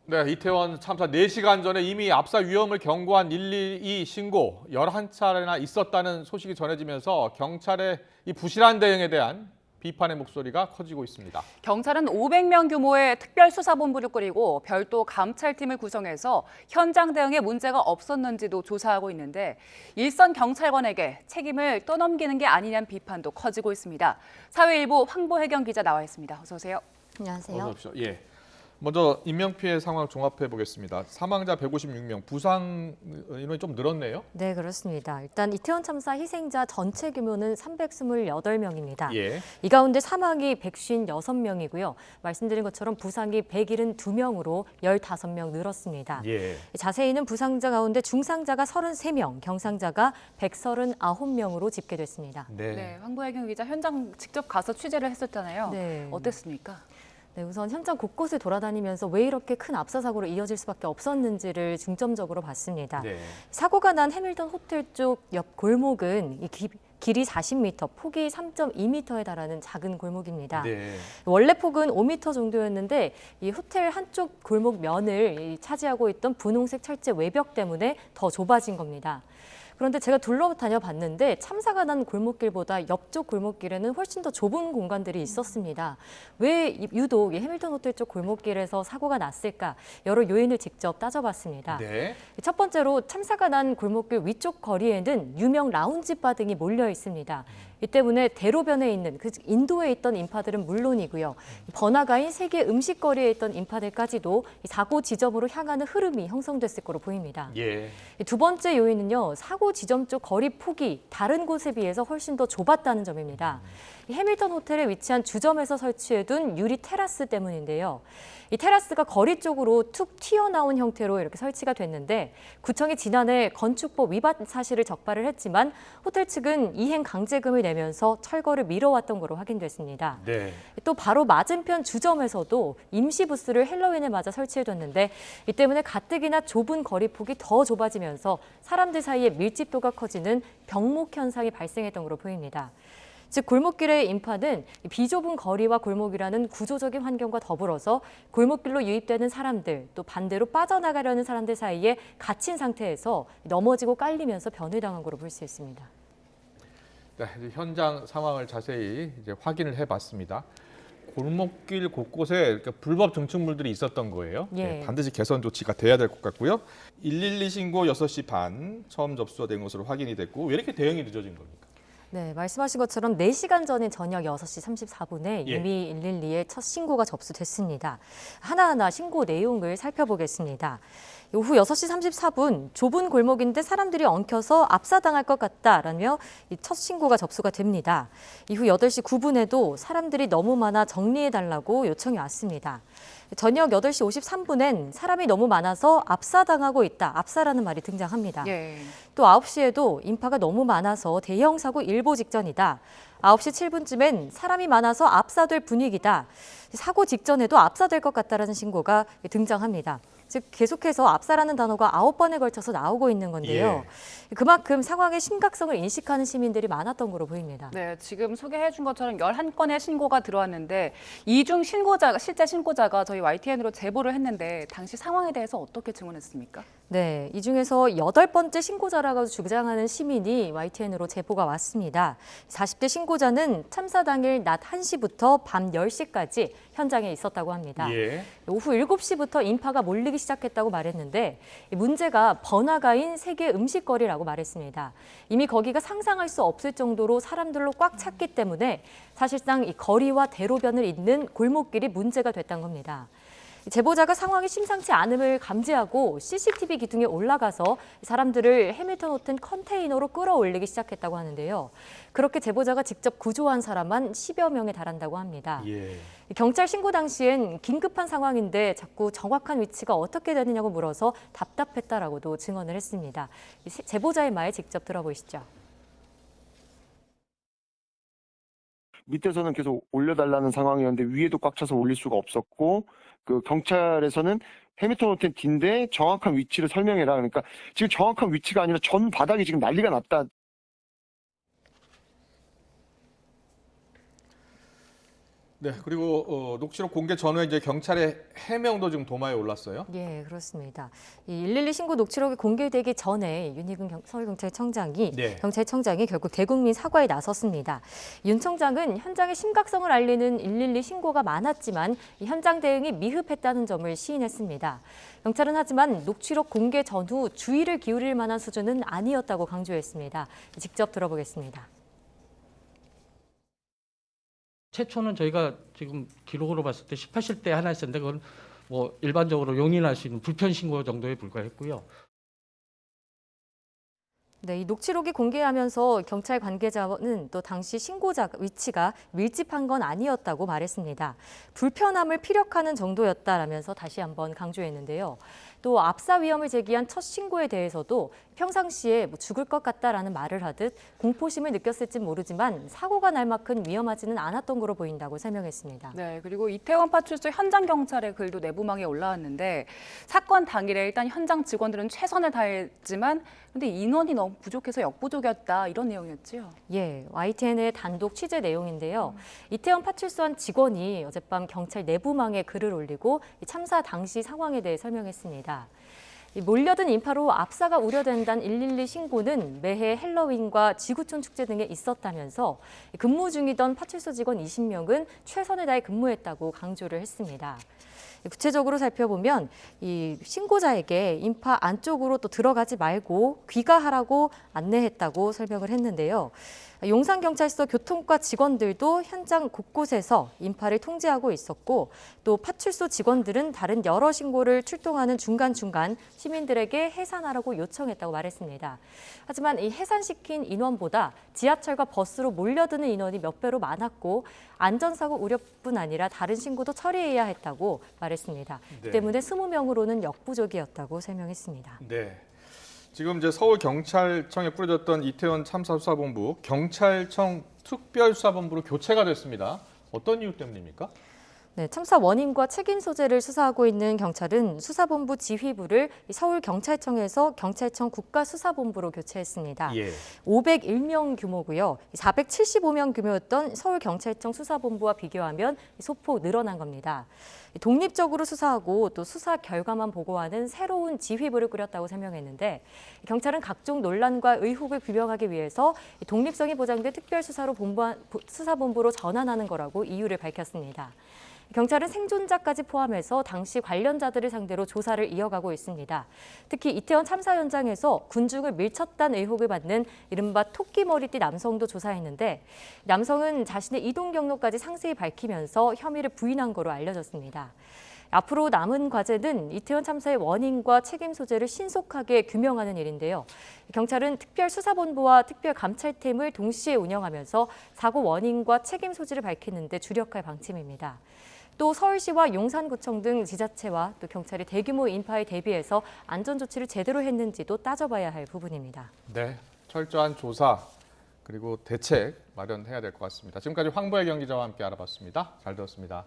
네, 이태원 참사 4시간 전에 이미 압사 위험을 경고한 112 신고 11차례나 있었다는 소식이 전해지면서 경찰의 이 부실한 대응에 대한 비판의 목소리가 커지고 있습니다. 경찰은 500명 규모의 특별수사본부를 꾸리고 별도 감찰팀을 구성해서 현장 대응에 문제가 없었는지도 조사하고 있는데 일선 경찰관에게 책임을 떠넘기는 게 아니냐는 비판도 커지고 있습니다. 사회일보 황보혜경 기자 나와 있습니다. 어서 오세요. 안녕하세요. 어서 오십시오. 예. 먼저 인명피해 상황 종합해 보겠습니다. 사망자 156명, 부상 인원이 좀 늘었네요. 네, 그렇습니다. 일단 이태원 참사 희생자 전체 규모는 328명입니다. 예. 이 가운데 사망이 156명이고요. 말씀드린 것처럼 부상이 172명으로 15명 늘었습니다. 예. 자세히는 부상자 가운데 중상자가 33명, 경상자가 139명으로 집계됐습니다. 네, 황보혜경 기자 현장 직접 가서 취재를 했었잖아요. 네. 어땠습니까? 네, 우선 현장 곳곳을 돌아다니면서 왜 이렇게 큰 압사 사고로 이어질 수밖에 없었는지를 중점적으로 봤습니다. 네. 사고가 난 해밀턴 호텔 쪽 옆 골목은 길이 40m, 폭이 3.2m에 달하는 작은 골목입니다. 네. 원래 폭은 5m 정도였는데 이 호텔 한쪽 골목 면을 차지하고 있던 분홍색 철제 외벽 때문에 더 좁아진 겁니다. 그런데 제가 둘러다녀 봤는데 참사가 난 골목길보다 옆쪽 골목길에는 훨씬 더 좁은 공간들이 있었습니다. 왜 유독 이 해밀턴 호텔 쪽 골목길에서 사고가 났을까? 여러 요인을 직접 따져봤습니다. 네. 첫 번째로 참사가 난 골목길 위쪽 거리에는 유명 라운지바 등이 몰려 있습니다. 이 때문에 대로변에 있는 인도에 있던 인파들은 물론이고요. 번화가인 세계 음식거리에 있던 인파들까지도 사고 지점으로 향하는 흐름이 형성됐을 거로 보입니다. 예. 두 번째 요인은요, 사고 지점 쪽 거리 폭이 다른 곳에 비해서 훨씬 더 좁았다는 점입니다. 이 해밀턴 호텔에 위치한 주점에서 설치해둔 유리 테라스 때문인데요. 이 테라스가 거리 쪽으로 툭 튀어나온 형태로 이렇게 설치가 됐는데 구청이 지난해 건축법 위반 사실을 적발을 했지만 호텔 측은 이행 강제금을 내면서 철거를 미뤄왔던 거로 확인됐습니다. 네. 또 바로 맞은편 주점에서도 임시 부스를 헬로윈에 맞아 설치해뒀는데 이 때문에 가뜩이나 좁은 거리 폭이 더 좁아지면서 사람들 사이에 밀집도가 커지는 병목 현상이 발생했던 것으로 보입니다. 즉 골목길의 인파는 비좁은 거리와 골목이라는 구조적인 환경과 더불어서 골목길로 유입되는 사람들, 또 반대로 빠져나가려는 사람들 사이에 갇힌 상태에서 넘어지고 깔리면서 변회당한 것으로 볼 수 있습니다. 네, 현장 상황을 자세히 이제 확인을 해봤습니다. 골목길 곳곳에 이렇게 불법 증축물들이 있었던 거예요. 예. 네, 반드시 개선 조치가 돼야 될 것 같고요. 112 신고 6시 반 처음 접수가 된 것으로 확인이 됐고 왜 이렇게 대응이 늦어진 겁니까? 네, 말씀하신 것처럼 4시간 전인 저녁 6시 34분에 예. 이미 112에 첫 신고가 접수됐습니다. 하나하나 신고 내용을 살펴보겠습니다. 오후 6시 34분 좁은 골목인데 사람들이 엉켜서 압사당할 것 같다라며 첫 신고가 접수가 됩니다. 이후 8시 9분에도 사람들이 너무 많아 정리해달라고 요청이 왔습니다. 저녁 8시 53분엔 사람이 너무 많아서 압사당하고 있다. 압사라는 말이 등장합니다. 예. 또 9시에도 인파가 너무 많아서 대형 사고 일보 직전이다. 9시 7분쯤엔 사람이 많아서 압사될 분위기다. 사고 직전에도 압사될 것 같다라는 신고가 등장합니다. 즉 계속해서 압사라는 단어가 9번에 걸쳐서 나오고 있는 건데요. 그만큼 상황의 심각성을 인식하는 시민들이 많았던 거로 보입니다. 네, 지금 소개해 준 것처럼 11건의 신고가 들어왔는데 이 중 실제 신고자가 저희 YTN으로 제보를 했는데 당시 상황에 대해서 어떻게 증언했습니까? 네, 이 중에서 8번째 신고자라고 주장하는 시민이 YTN으로 제보가 왔습니다. 40대 신고자는 참사 당일 낮 1시부터 밤 10시까지 현장에 있었다고 합니다. 예. 오후 7시부터 인파가 몰리기 시작했다고 말했는데 문제가 번화가인 세계 음식거리라고 말했습니다. 이미 거기가 상상할 수 없을 정도로 사람들로 꽉 찼기 때문에 사실상 이 거리와 대로변을 잇는 골목길이 문제가 됐던 겁니다. 제보자가 상황이 심상치 않음을 감지하고 CCTV 기둥에 올라가서 사람들을 해밀턴 호텔 컨테이너로 끌어올리기 시작했다고 하는데요. 그렇게 제보자가 직접 구조한 사람만 10여 명에 달한다고 합니다. 예. 경찰 신고 당시엔 긴급한 상황인데 자꾸 정확한 위치가 어떻게 되느냐고 물어서 답답했다라고도 증언을 했습니다. 제보자의 말 직접 들어보시죠. 밑에서는 계속 올려달라는 상황이었는데 위에도 꽉 차서 올릴 수가 없었고 그 경찰에서는 해밀턴 호텔 뒤인데 정확한 위치를 설명해라. 그러니까 지금 정확한 위치가 아니라 전 바닥이 지금 난리가 났다. 네, 그리고 녹취록 공개 전후에 이제 경찰의 해명도 지금 도마에 올랐어요. 예, 그렇습니다. 이 112 신고 녹취록이 공개되기 전에 윤희근 서울경찰청장이 네. 경찰청장이 결국 대국민 사과에 나섰습니다. 윤 청장은 현장의 심각성을 알리는 112 신고가 많았지만 이 현장 대응이 미흡했다는 점을 시인했습니다. 경찰은 하지만 녹취록 공개 전후 주의를 기울일 만한 수준은 아니었다고 강조했습니다. 직접 들어보겠습니다. 최초는 저희가 지금 기록으로 봤을 때 18실 때 하나 있었는데 그건 뭐 일반적으로 용인할 수 있는 불편 신고 정도에 불과했고요. 네, 이 녹취록이 공개하면서 경찰 관계자는 또 당시 신고자 위치가 밀집한 건 아니었다고 말했습니다. 불편함을 피력하는 정도였다라면서 다시 한번 강조했는데요. 또 압사 위험을 제기한 첫 신고에 대해서도 평상시에 뭐 죽을 것 같다라는 말을 하듯 공포심을 느꼈을진 모르지만 사고가 날 만큼 위험하지는 않았던 거로 보인다고 설명했습니다. 네, 그리고 이태원 파출소 현장 경찰의 글도 내부망에 올라왔는데 사건 당일에 일단 현장 직원들은 최선을 다했지만 근데 인원이 너무 부족해서 역부족이었다 이런 내용이었죠. 예, YTN의 단독 취재 내용인데요. 이태원 파출소 한 직원이 어젯밤 경찰 내부망에 글을 올리고 이 참사 당시 상황에 대해 설명했습니다. 이 몰려든 인파로 압사가 우려된다는 112 신고는 매해 헬로윈과 지구촌 축제 등에 있었다면서 근무 중이던 파출소 직원 20명은 최선을 다해 근무했다고 강조를 했습니다. 구체적으로 살펴보면 이 신고자에게 인파 안쪽으로 또 들어가지 말고 귀가하라고 안내했다고 설명을 했는데요. 용산경찰서 교통과 직원들도 현장 곳곳에서 인파를 통제하고 있었고 또 파출소 직원들은 다른 여러 신고를 출동하는 중간중간 시민들에게 해산하라고 요청했다고 말했습니다. 하지만 이 해산시킨 인원보다 지하철과 버스로 몰려드는 인원이 몇 배로 많았고 안전사고 우려뿐 아니라 다른 신고도 처리해야 했다고 말했습니다. 네. 때문에 20명으로는 역부족이었다고 설명했습니다. 네. 지금 이제 서울경찰청에 뿌려졌던 이태원 참사 수사본부 경찰청 특별수사본부로 교체가 됐습니다. 어떤 이유 때문입니까? 네, 참사 원인과 책임 소재를 수사하고 있는 경찰은 수사본부 지휘부를 서울경찰청에서 경찰청 국가수사본부로 교체했습니다. 예. 501명 규모고요. 475명 규모였던 서울경찰청 수사본부와 비교하면 소폭 늘어난 겁니다. 독립적으로 수사하고 또 수사 결과만 보고하는 새로운 지휘부를 꾸렸다고 설명했는데 경찰은 각종 논란과 의혹을 규명하기 위해서 독립성이 보장된 특별수사로 수사본부로 전환하는 거라고 이유를 밝혔습니다. 경찰은 생존자까지 포함해서 당시 관련자들을 상대로 조사를 이어가고 있습니다. 특히 이태원 참사 현장에서 군중을 밀쳤다는 의혹을 받는 이른바 토끼머리띠 남성도 조사했는데 남성은 자신의 이동 경로까지 상세히 밝히면서 혐의를 부인한 거로 알려졌습니다. 앞으로 남은 과제는 이태원 참사의 원인과 책임 소재를 신속하게 규명하는 일인데요. 경찰은 특별수사본부와 특별감찰팀을 동시에 운영하면서 사고 원인과 책임 소재를 밝히는 데 주력할 방침입니다. 또 서울시와 용산구청 등 지자체와 또 경찰이 대규모 인파에 대비해서 안전조치를 제대로 했는지도 따져봐야 할 부분입니다. 네, 철저한 조사 그리고 대책 마련해야 될 것 같습니다. 지금까지 황보혜 경기자와 함께 알아봤습니다. 잘 들었습니다.